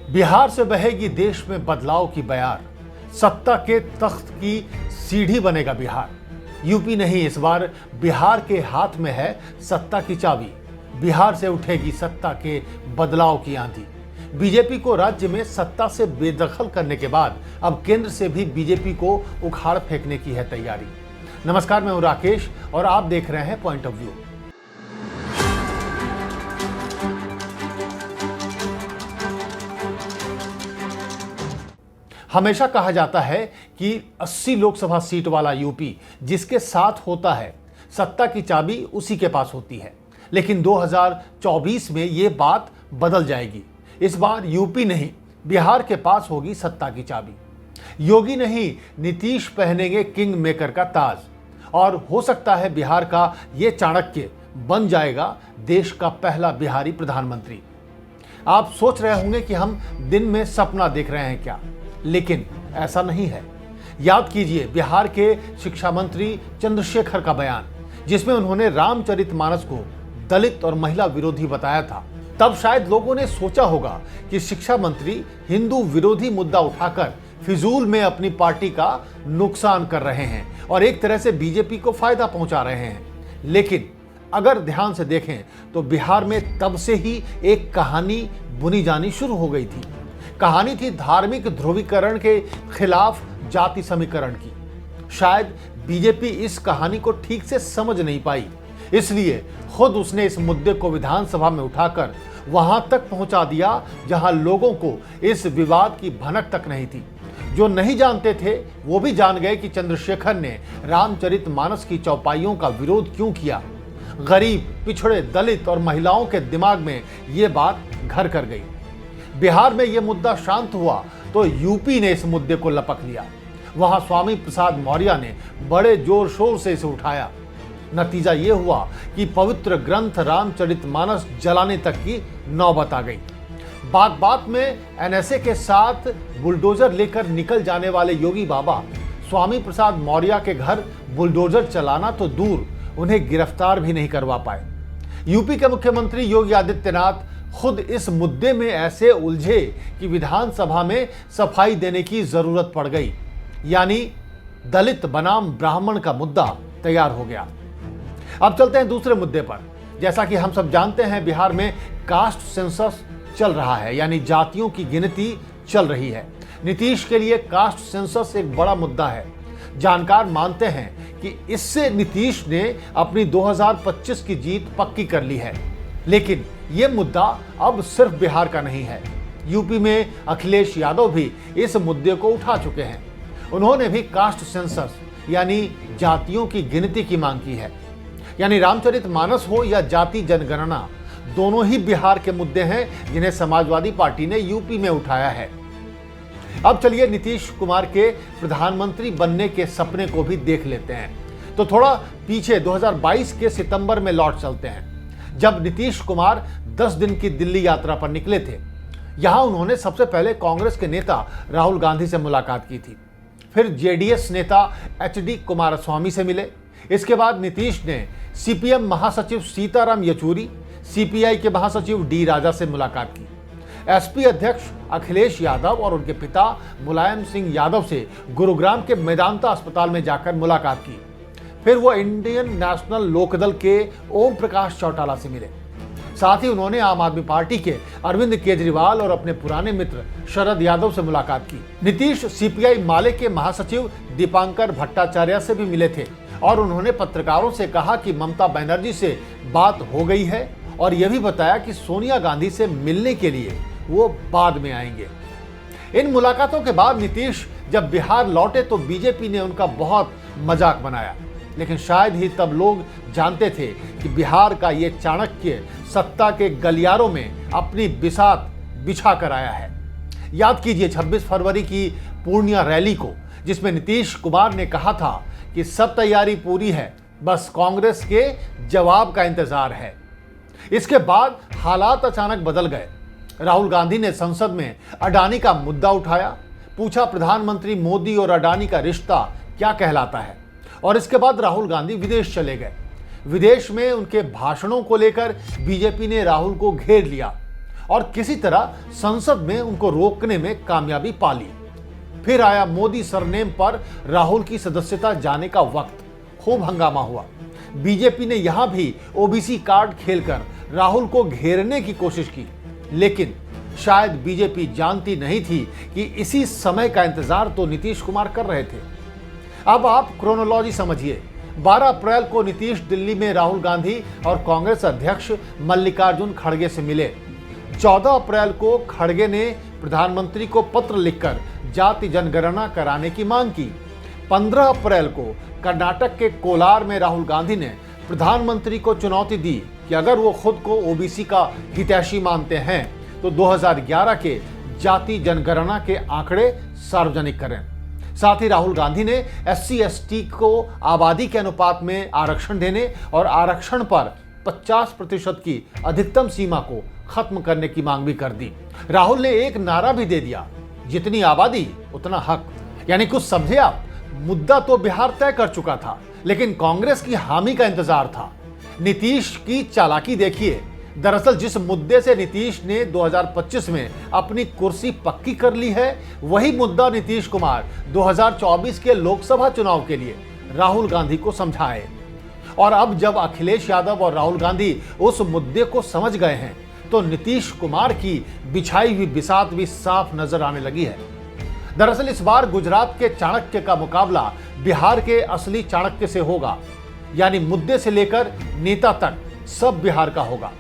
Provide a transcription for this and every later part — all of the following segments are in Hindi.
बिहार से बहेगी देश में बदलाव की बयार, सत्ता के तख्त की सीढ़ी बनेगा बिहार। यूपी नहीं, इस बार बिहार के हाथ में है सत्ता की चाबी। बिहार से उठेगी सत्ता के बदलाव की आंधी। बीजेपी को राज्य में सत्ता से बेदखल करने के बाद अब केंद्र से भी बीजेपी को उखाड़ फेंकने की है तैयारी। नमस्कार, मैं हूं राकेश और आप देख रहे हैं पॉइंट ऑफ व्यू। हमेशा कहा जाता है कि 80 लोकसभा सीट वाला यूपी जिसके साथ होता है, सत्ता की चाबी उसी के पास होती है। लेकिन 2024 में ये बात बदल जाएगी। इस बार यूपी नहीं, बिहार के पास होगी सत्ता की चाबी। योगी नहीं, नीतीश पहनेंगे किंग मेकर का ताज और हो सकता है बिहार का ये चाणक्य बन जाएगा देश का पहला बिहारी प्रधानमंत्री। आप सोच रहे होंगे कि हम दिन में सपना देख रहे हैं क्या, लेकिन ऐसा नहीं है। याद कीजिए बिहार के शिक्षा मंत्री चंद्रशेखर का बयान, जिसमें उन्होंने रामचरितमानस को दलित और महिला विरोधी बताया था। तब शायद लोगों ने सोचा होगा कि शिक्षा मंत्री हिंदू विरोधी मुद्दा उठाकर फिजूल में अपनी पार्टी का नुकसान कर रहे हैं और एक तरह से बीजेपी को फायदा पहुंचा रहे हैं। लेकिन अगर ध्यान से देखें तो बिहार में तब से ही एक कहानी बुनी जानी शुरू हो गई थी। कहानी थी धार्मिक ध्रुवीकरण के खिलाफ जाति समीकरण की। शायद बीजेपी इस कहानी को ठीक से समझ नहीं पाई, इसलिए खुद उसने इस मुद्दे को विधानसभा में उठाकर वहां तक पहुंचा दिया जहां लोगों को इस विवाद की भनक तक नहीं थी। जो नहीं जानते थे वो भी जान गए कि चंद्रशेखर ने रामचरितमानस की चौपाइयों का विरोध क्यों किया। गरीब, पिछड़े, दलित और महिलाओं के दिमाग में ये बात घर कर गई। बिहार में यह मुद्दा शांत हुआ तो यूपी ने इस मुद्दे को लपक लिया। वहां स्वामी प्रसाद मौर्य ने बड़े जोर शोर से इसे उठाया। नतीजा यह हुआ कि पवित्र ग्रंथ रामचरितमानस जलाने तक की नौबत आ गई। बात बात में एनएसए के साथ बुलडोजर लेकर निकल जाने वाले योगी बाबा स्वामी प्रसाद मौर्य के घर बुलडोजर चलाना तो दूर, उन्हें गिरफ्तार भी नहीं करवा पाए। यूपी के मुख्यमंत्री योगी आदित्यनाथ खुद इस मुद्दे में ऐसे उलझे कि विधानसभा में सफाई देने की जरूरत पड़ गई। यानी दलित बनाम ब्राह्मण का मुद्दा तैयार हो गया। अब चलते हैं दूसरे मुद्दे पर। जैसा कि हम सब जानते हैं, बिहार में कास्ट सेंसस चल रहा है, यानी जातियों की गिनती चल रही है। नीतीश के लिए कास्ट सेंसस एक बड़ा मुद्दा है। जानकार मानते हैं कि इससे नीतीश ने अपनी 2025 की जीत पक्की कर ली है। लेकिन यह मुद्दा अब सिर्फ बिहार का नहीं है। यूपी में अखिलेश यादव भी इस मुद्दे को उठा चुके हैं। उन्होंने भी कास्ट सेंसस यानी जातियों की गिनती की मांग की है। यानी रामचरितमानस हो या जाति जनगणना, दोनों ही बिहार के मुद्दे हैं जिन्हें समाजवादी पार्टी ने यूपी में उठाया है। अब चलिए नीतीश कुमार के प्रधानमंत्री बनने के सपने को भी देख लेते हैं। तो थोड़ा पीछे 2022 के सितंबर में लौट चलते हैं, जब नीतीश कुमार 10 दिन की दिल्ली यात्रा पर निकले थे। यहां उन्होंने सबसे पहले कांग्रेस के नेता राहुल गांधी से मुलाकात की थी। फिर जेडीएस नेता एचडी कुमारस्वामी से मिले। इसके बाद नीतीश ने सीपीएम महासचिव सीताराम येचुरी, सीपीआई के महासचिव डी राजा से मुलाकात की। एसपी अध्यक्ष अखिलेश यादव और उनके पिता मुलायम सिंह यादव से गुरुग्राम के मेदांता अस्पताल में जाकर मुलाकात की। फिर वो इंडियन नेशनल लोकदल के ओम प्रकाश चौटाला से मिले। साथ ही उन्होंने आम आदमी पार्टी के अरविंद केजरीवाल और अपने पुराने मित्र शरद यादव से मुलाकात की। नीतीश सीपीआई माले के महासचिव दीपांकर भट्टाचार्य से भी मिले थे और उन्होंने पत्रकारों से कहा कि ममता बनर्जी से बात हो गई है और यह भी बताया कि सोनिया गांधी से मिलने के लिए वो बाद में आएंगे। इन मुलाकातों के बाद नीतीश जब बिहार लौटे तो बीजेपी ने उनका बहुत मजाक बनाया। लेकिन शायद ही तब लोग जानते थे कि बिहार का ये चाणक्य सत्ता के गलियारों में अपनी बिसात बिछा कर आया है। याद कीजिए 26 फरवरी की पूर्णिया रैली को, जिसमें नीतीश कुमार ने कहा था कि सब तैयारी पूरी है, बस कांग्रेस के जवाब का इंतजार है। इसके बाद हालात अचानक बदल गए। राहुल गांधी ने संसद में अडानी का मुद्दा उठाया, पूछा प्रधानमंत्री मोदी और अडानी का रिश्ता क्या कहलाता है। और इसके बाद राहुल गांधी विदेश चले गए। विदेश में उनके भाषणों को लेकर बीजेपी ने राहुल को घेर लिया और किसी तरह संसद में उनको रोकने में कामयाबी पा ली। फिर आया मोदी सरनेम पर राहुल की सदस्यता जाने का वक्त। खूब हंगामा हुआ। बीजेपी ने यहां भी ओबीसी कार्ड खेलकर राहुल को घेरने की कोशिश की, लेकिन शायद बीजेपी जानती नहीं थी कि इसी समय का इंतजार तो नीतीश कुमार कर रहे थे। अब आप क्रोनोलॉजी समझिए। 12 अप्रैल को नीतीश दिल्ली में राहुल गांधी और कांग्रेस अध्यक्ष मल्लिकार्जुन खड़गे से मिले। 14 अप्रैल को खड़गे ने प्रधानमंत्री को पत्र लिखकर जाति जनगणना कराने की मांग की। 15 अप्रैल को कर्नाटक के कोलार में राहुल गांधी ने प्रधानमंत्री को चुनौती दी कि अगर वो खुद को ओबीसी का हितैषी मानते हैं तो 2011 के जाति जनगणना के आंकड़े सार्वजनिक करें। साथ ही राहुल गांधी ने SC/ST को आबादी के अनुपात में आरक्षण देने और आरक्षण पर 50% की अधिकतम सीमा को खत्म करने की मांग भी कर दी। राहुल ने एक नारा भी दे दिया, जितनी आबादी उतना हक। यानी कुछ समझे आप, मुद्दा तो बिहार तय कर चुका था, लेकिन कांग्रेस की हामी का इंतजार था। नीतीश की चालाकी देखिए। दरअसल जिस मुद्दे से नीतीश ने 2025 में अपनी कुर्सी पक्की कर ली है, वही मुद्दा नीतीश कुमार 2024 के लोकसभा चुनाव के लिए राहुल गांधी को समझाए। और अब जब अखिलेश यादव और राहुल गांधी उस मुद्दे को समझ गए हैं, तो नीतीश कुमार की बिछाई हुई बिसात भी साफ नजर आने लगी है। दरअसल इस बार गुजरात के चाणक्य का मुकाबला बिहार के असली चाणक्य से होगा। यानी मुद्दे से लेकर नेता तक सब बिहार का होगा।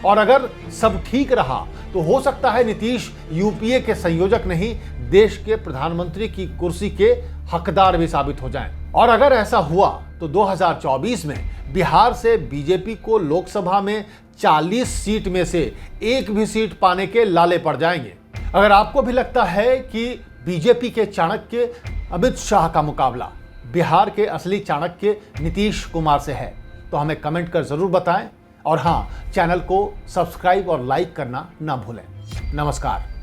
और अगर सब ठीक रहा तो हो सकता है नीतीश यूपीए के संयोजक नहीं, देश के प्रधानमंत्री की कुर्सी के हकदार भी साबित हो जाएं। और अगर ऐसा हुआ तो 2024 में बिहार से बीजेपी को लोकसभा में 40 सीट में से एक भी सीट पाने के लाले पड़ जाएंगे। अगर आपको भी लगता है कि बीजेपी के चाणक्य अमित शाह का मुकाबला बिहार के असली चाणक्य नीतीश कुमार से है, तो हमें कमेंट कर जरूर बताएं। और हाँ, चैनल को सब्सक्राइब और लाइक करना ना भूलें। नमस्कार।